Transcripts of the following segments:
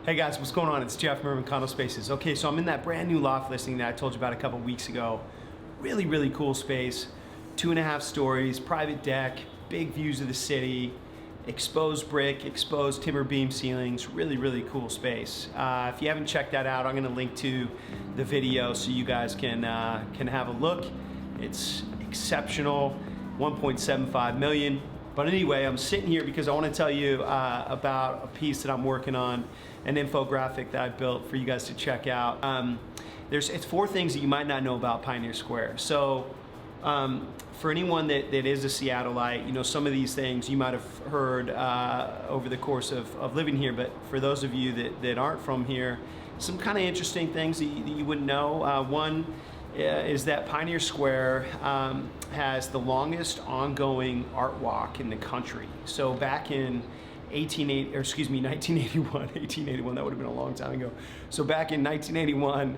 Hey guys, what's going on? It's Jeff from Urban Condo Spaces. Okay, so I'm in that brand new loft listing that I told you about a couple weeks ago. Really, really cool space. 2.5 stories, private deck, big views of the city, exposed brick, exposed timber beam ceilings. Really, really cool space. If you haven't checked that out, I'm gonna link to the video so you guys can have a look. It's exceptional, 1.75 million. But anyway, I'm sitting here because I want to tell you about a piece that I'm working on, an infographic that I built for you guys to check out. It's 4 things that you might not know about Pioneer Square. So for anyone that is a Seattleite, you know, some of these things you might have heard over the course of living here, but for those of you that aren't from here, some kind of interesting things that you wouldn't know. One is that Pioneer Square has the longest ongoing art walk in the country. So back in 1881, that would have been a long time ago. So back in 1981,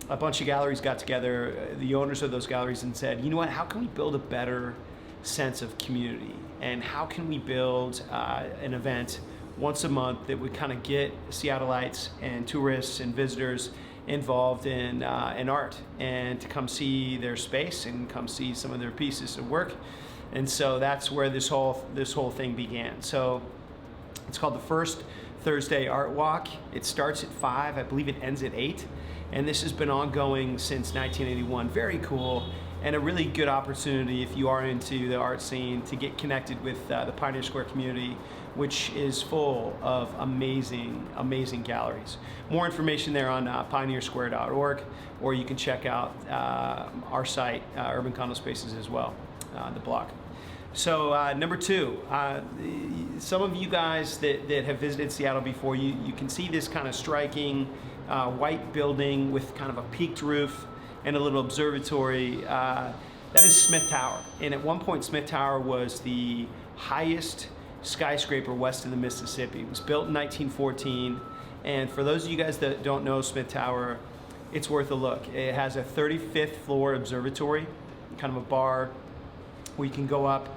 a bunch of galleries got together, the owners of those galleries, and said, you know what, how can we build a better sense of community? And how can we build an event once a month that would kind of get Seattleites and tourists and visitors involved in art, and to come see their space and come see some of their pieces of work. And so that's where this whole thing began. So it's called the First Thursday Art Walk. It starts at 5, I believe it ends at 8, and this has been ongoing since 1981. Very cool, and a really good opportunity if you are into the art scene to get connected with the Pioneer Square community, which is full of amazing, amazing galleries. More information there on pioneersquare.org, or you can check out our site, Urban Condo Spaces as well, the blog. So number 2, some of you guys that have visited Seattle before, you can see this kind of striking white building with kind of a peaked roof and a little observatory. That is Smith Tower. And at one point, Smith Tower was the highest skyscraper west of the Mississippi. It was built in 1914. And for those of you guys that don't know Smith Tower, it's worth a look. It has a 35th floor observatory, kind of a bar where you can go up,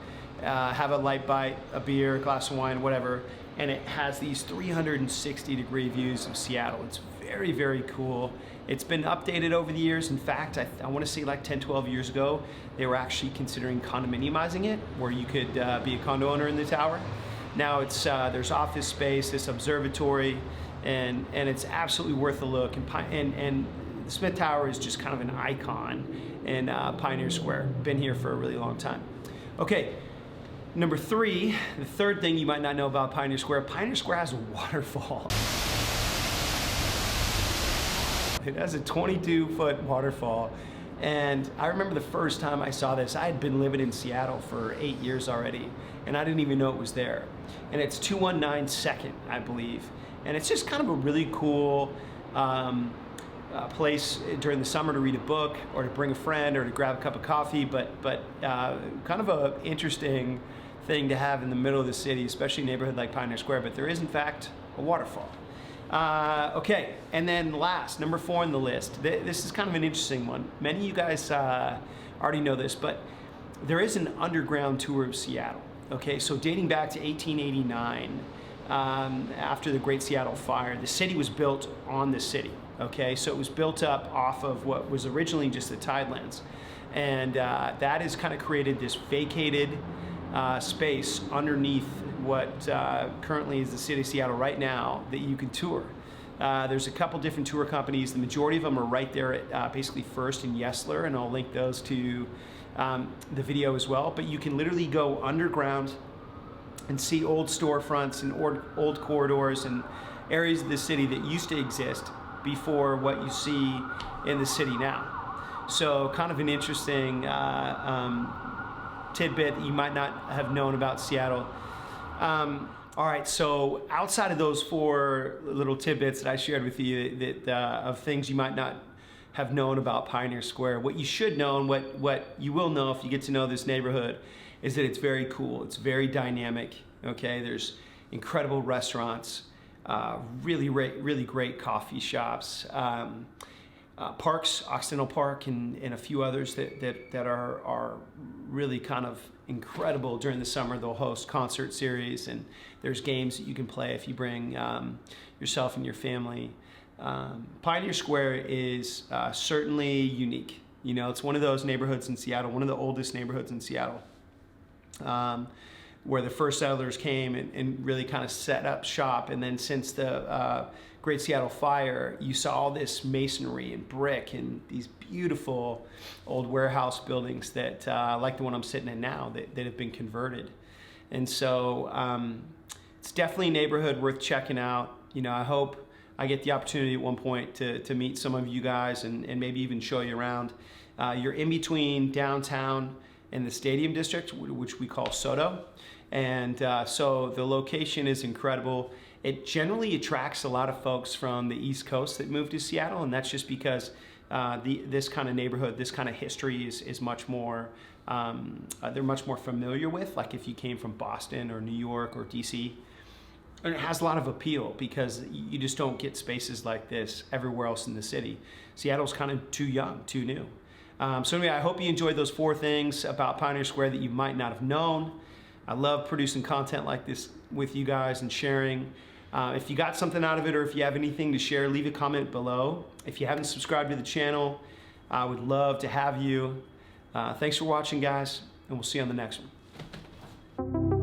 have a light bite, a beer, a glass of wine, whatever. And it has these 360-degree views of Seattle. It's very, very cool. It's been updated over the years. In fact, I want to say like 10, 12 years ago, they were actually considering condominiumizing it, where you could be a condo owner in the tower. Now it's there's office space, this observatory, and it's absolutely worth a look. And the Smith Tower is just kind of an icon in Pioneer Square. Been here for a really long time. Okay. Number 3, the third thing you might not know about Pioneer Square has a waterfall. It has a 22-foot waterfall. And I remember the first time I saw this, I had been living in Seattle for 8 years already, and I didn't even know it was there. And it's 219 2nd, I believe. And it's just kind of a really cool place during the summer to read a book, or to bring a friend, or to grab a cup of coffee, but kind of an interesting thing to have in the middle of the city, especially a neighborhood like Pioneer Square. But there is, in fact, a waterfall. Okay, and then last, number 4 on the list. This is kind of an interesting one. Many of you guys already know this, but there is an underground tour of Seattle. Okay, so dating back to 1889, after the Great Seattle Fire, the city was built on the city. Okay, so it was built up off of what was originally just the tidelands. And that has kind of created this vacated space underneath what currently is the city of Seattle right now that you can tour. There's a couple different tour companies. The majority of them are right there at basically First and Yesler, and I'll link those to the video as well. But you can literally go underground and see old storefronts and old corridors and areas of the city that used to exist before what you see in the city now. So kind of an interesting tidbit that you might not have known about Seattle. All right, so outside of those 4 little tidbits that I shared with you that of things you might not have known about Pioneer Square, what you should know, and what you will know if you get to know this neighborhood, is that it's very cool. It's very dynamic. Okay, there's incredible restaurants, really great coffee shops. parks, Occidental Park, and a few others that are really kind of incredible during the summer. They'll host concert series, and there's games that you can play if you bring yourself and your family. Pioneer Square is certainly unique. You know, it's one of those neighborhoods in Seattle, one of the oldest neighborhoods in Seattle, where the first settlers came and really kind of set up shop. And then since the Great Seattle Fire, you saw all this masonry and brick and these beautiful old warehouse buildings that, like the one I'm sitting in now, that have been converted. And so it's definitely a neighborhood worth checking out. You know, I hope I get the opportunity at one point to meet some of you guys and maybe even show you around. You're in between downtown and the Stadium District, which we call SoDo. And so the location is incredible. It generally attracts a lot of folks from the East Coast that move to Seattle, and that's just because this kind of neighborhood, this kind of history is much more, they're much more familiar with, like if you came from Boston or New York or DC. And it has a lot of appeal because you just don't get spaces like this everywhere else in the city. Seattle's kind of too young, too new. So anyway, I hope you enjoyed those 4 things about Pioneer Square that you might not have known. I love producing content like this with you guys and sharing. If you got something out of it or if you have anything to share, leave a comment below. If you haven't subscribed to the channel, I would love to have you. Thanks for watching, guys, and we'll see you on the next one.